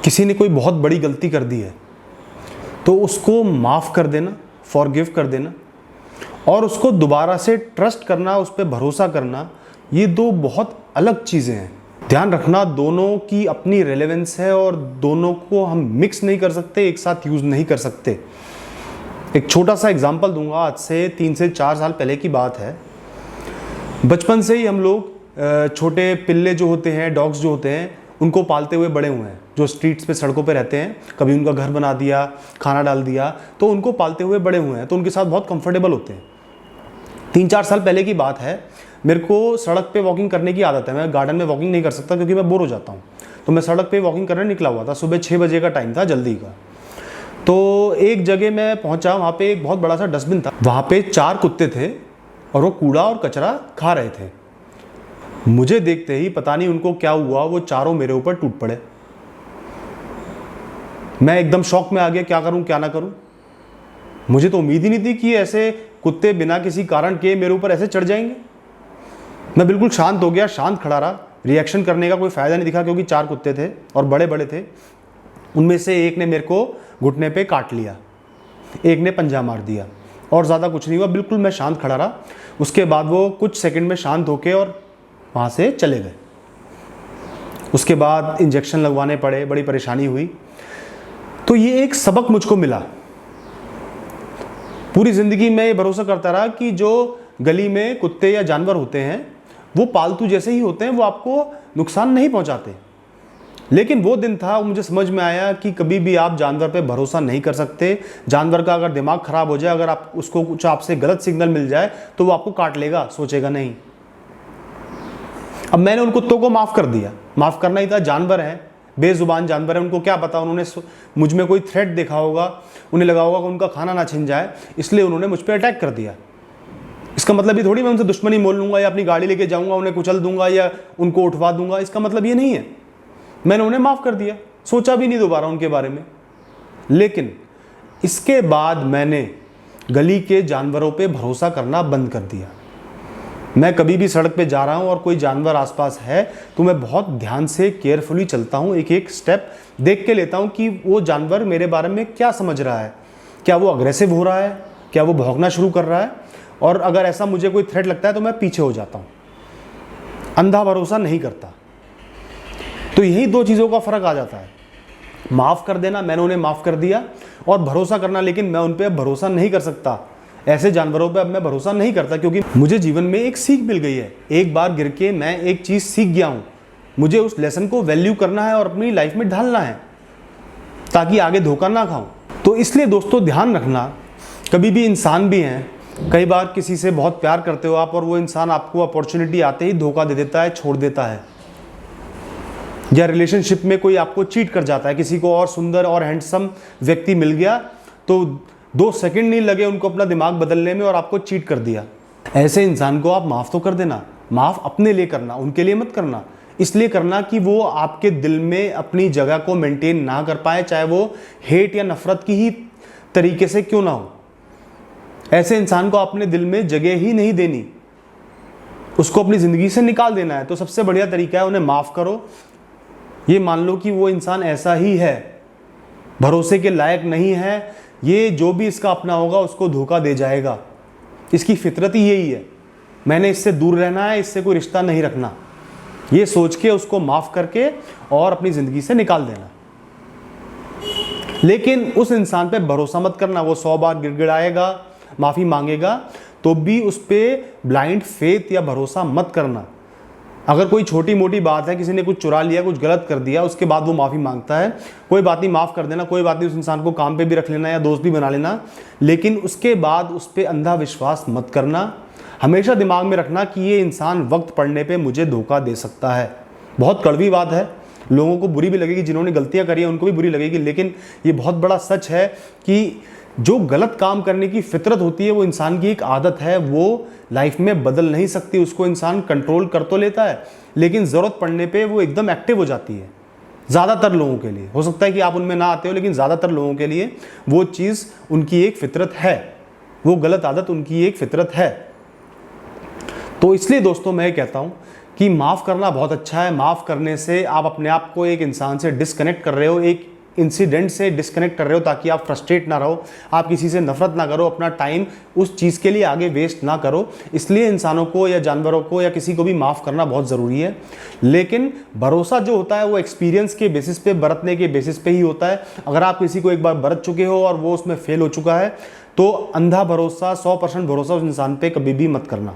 किसी ने कोई बहुत बड़ी गलती कर दी है तो उसको माफ़ कर देना, फॉरगिव कर देना, और उसको दोबारा से ट्रस्ट करना, उस पर भरोसा करना, ये दो बहुत अलग चीज़ें हैं। ध्यान रखना, दोनों की अपनी रेलेवेंस है और दोनों को हम मिक्स नहीं कर सकते, एक साथ यूज़ नहीं कर सकते। एक छोटा सा एग्जांपल दूंगा, आज से 3 से 4 साल पहले की बात है। बचपन से ही हम लोग छोटे पिल्ले जो होते हैं, डॉग्स जो होते हैं, उनको पालते हुए बड़े हुए हैं। जो स्ट्रीट्स पे, सड़कों पे रहते हैं, कभी उनका घर बना दिया, खाना डाल दिया, तो उनको पालते हुए बड़े हुए हैं, तो उनके साथ बहुत कंफर्टेबल होते हैं। 3-4 साल पहले की बात है, मेरे को सड़क पे वॉकिंग करने की आदत है। मैं गार्डन में वॉकिंग नहीं कर सकता क्योंकि मैं बोर हो जाता हूँ, तो मैं सड़क पे वॉकिंग करने निकला हुआ था। सुबह 6 बजे का टाइम था, जल्दी का। तो एक जगह मैं पहुँचा, वहाँ पे एक बहुत बड़ा सा डस्टबिन था, वहाँ पे 4 कुत्ते थे और वो कूड़ा और कचरा खा रहे थे। मुझे देखते ही पता नहीं उनको क्या हुआ, वो चारों मेरे ऊपर टूट पड़े। मैं एकदम शॉक में आ गया, क्या करूं क्या ना करूं। मुझे तो उम्मीद ही नहीं थी कि ऐसे कुत्ते बिना किसी कारण के मेरे ऊपर ऐसे चढ़ जाएंगे। मैं बिल्कुल शांत हो गया, शांत खड़ा रहा। रिएक्शन करने का कोई फायदा नहीं दिखा क्योंकि 4 कुत्ते थे और बड़े बड़े थे। उनमें से एक ने मेरे को घुटने पे काट लिया, एक ने पंजा मार दिया, और ज़्यादा कुछ नहीं हुआ। बिल्कुल मैं शांत खड़ा रहा। उसके बाद वो कुछ सेकंड में शांत होके और वहाँ से चले गए। उसके बाद इंजेक्शन लगवाने पड़े, बड़ी परेशानी हुई। तो ये एक सबक मुझको मिला। पूरी ज़िंदगी में ये भरोसा करता रहा कि जो गली में कुत्ते या जानवर होते हैं वो पालतू जैसे ही होते हैं, वो आपको नुकसान नहीं पहुंचाते। लेकिन वो दिन था, मुझे समझ में आया कि कभी भी आप जानवर पे भरोसा नहीं कर सकते। जानवर का अगर दिमाग खराब हो जाए, अगर आप उसको कुछ आपसे गलत सिग्नल मिल जाए तो वो आपको काट लेगा, सोचेगा नहीं। अब मैंने उन कुत्तों को माफ़ कर दिया। माफ़ करना ही था, जानवर है, बेजुबान जानवर है, उनको क्या पता। उन्होंने मुझ में कोई थ्रेट देखा होगा, उन्हें लगा होगा कि उनका खाना ना छिन जाए, इसलिए उन्होंने मुझ पर अटैक कर दिया। इसका मतलब ये थोड़ी मैं उनसे दुश्मनी मोल लूँगा या अपनी गाड़ी लेके जाऊँगा, उन्हें कुचल दूंगा या उनको उठवा दूंगा। इसका मतलब ये नहीं है। मैंने उन्हें माफ़ कर दिया, सोचा भी नहीं दोबारा उनके बारे में। लेकिन इसके बाद मैंने गली के जानवरों पे भरोसा करना बंद कर दिया। मैं कभी भी सड़क पे जा रहा हूँ और कोई जानवर आसपास है तो मैं बहुत ध्यान से, केयरफुली चलता हूँ। एक एक स्टेप देख के लेता हूँ कि वो जानवर मेरे बारे में क्या समझ रहा है। क्या वो अग्रेसिव हो रहा है, क्या वो भौंकना शुरू कर रहा है, और अगर ऐसा मुझे कोई थ्रेट लगता है तो मैं पीछे हो जाता हूँ। अंधा भरोसा नहीं करता। तो यही 2 चीज़ों का फ़र्क आ जाता है। माफ़ कर देना, मैंने उन्हें माफ़ कर दिया, और भरोसा करना, लेकिन मैं उन पर अब भरोसा नहीं कर सकता। ऐसे जानवरों पे अब मैं भरोसा नहीं करता क्योंकि मुझे जीवन में एक सीख मिल गई है। एक बार गिर के मैं एक चीज़ सीख गया हूँ। मुझे उस लेसन को वैल्यू करना है और अपनी लाइफ में ढालना है ताकि आगे धोखा ना खाऊं। तो इसलिए दोस्तों ध्यान रखना, कभी भी इंसान भी हैं, कई बार किसी से बहुत प्यार करते हो आप और वो इंसान आपको अपॉर्चुनिटी आते ही धोखा दे देता है, छोड़ देता है। या रिलेशनशिप में कोई आपको चीट कर जाता है, किसी को और सुंदर और हैंडसम व्यक्ति मिल गया तो 2 सेकंड नहीं लगे उनको अपना दिमाग बदलने में और आपको चीट कर दिया। ऐसे इंसान को आप माफ़ तो कर देना। माफ़ अपने लिए करना, उनके लिए मत करना। इसलिए करना कि वो आपके दिल में अपनी जगह को मेंटेन ना कर पाए, चाहे वो हेट या नफरत की ही तरीके से क्यों ना हो। ऐसे इंसान को अपने दिल में जगह ही नहीं देनी, उसको अपनी ज़िंदगी से निकाल देना है। तो सबसे बढ़िया तरीका है, उन्हें माफ़ करो। ये मान लो कि वो इंसान ऐसा ही है, भरोसे के लायक नहीं है, ये जो भी इसका अपना होगा उसको धोखा दे जाएगा, इसकी फितरत ही यही है। मैंने इससे दूर रहना है, इससे कोई रिश्ता नहीं रखना, ये सोच के उसको माफ़ करके और अपनी ज़िंदगी से निकाल देना। लेकिन उस इंसान पे भरोसा मत करना। वो 100 बार गिड़गिड़ाएगा, माफ़ी मांगेगा, तो भी उस पर ब्लाइंड फेथ या भरोसा मत करना। अगर कोई छोटी मोटी बात है, किसी ने कुछ चुरा लिया, कुछ गलत कर दिया, उसके बाद वो माफ़ी मांगता है, कोई बात नहीं, माफ़ कर देना, कोई बात नहीं, उस इंसान को काम पे भी रख लेना या दोस्त भी बना लेना। लेकिन उसके बाद उस पर अंधा विश्वास मत करना। हमेशा दिमाग में रखना कि ये इंसान वक्त पड़ने पे मुझे धोखा दे सकता है। बहुत कड़वी बात है, लोगों को बुरी भी लगेगी, जिन्होंने गलतियाँ करी हैं उनको भी बुरी लगेगी, लेकिन ये बहुत बड़ा सच है कि जो गलत काम करने की फितरत होती है वो इंसान की एक आदत है, वो लाइफ में बदल नहीं सकती। उसको इंसान कंट्रोल कर तो लेता है, लेकिन ज़रूरत पड़ने पे वो एकदम एक्टिव हो जाती है। ज़्यादातर लोगों के लिए, हो सकता है कि आप उनमें ना आते हो, लेकिन ज़्यादातर लोगों के लिए वो चीज़ उनकी एक फितरत है, वो गलत आदत उनकी एक फितरत है। तो इसलिए दोस्तों मैं कहता हूँ कि माफ़ करना बहुत अच्छा है। माफ़ करने से आप अपने आप को एक इंसान से डिस्कनेक्ट कर रहे हो, एक इंसिडेंट से डिस्कनेक्ट कर रहे हो, ताकि आप फ्रस्ट्रेट ना रहो, आप किसी से नफरत ना करो, अपना टाइम उस चीज़ के लिए आगे वेस्ट ना करो। इसलिए इंसानों को या जानवरों को या किसी को भी माफ़ करना बहुत ज़रूरी है। लेकिन भरोसा जो होता है वो एक्सपीरियंस के बेसिस पे, बरतने के बेसिस पे ही होता है। अगर आप किसी को एक बार बरत चुके हो और वो उसमें फेल हो चुका है तो अंधा भरोसा, 100% भरोसा उस इंसान पे कभी भी मत करना।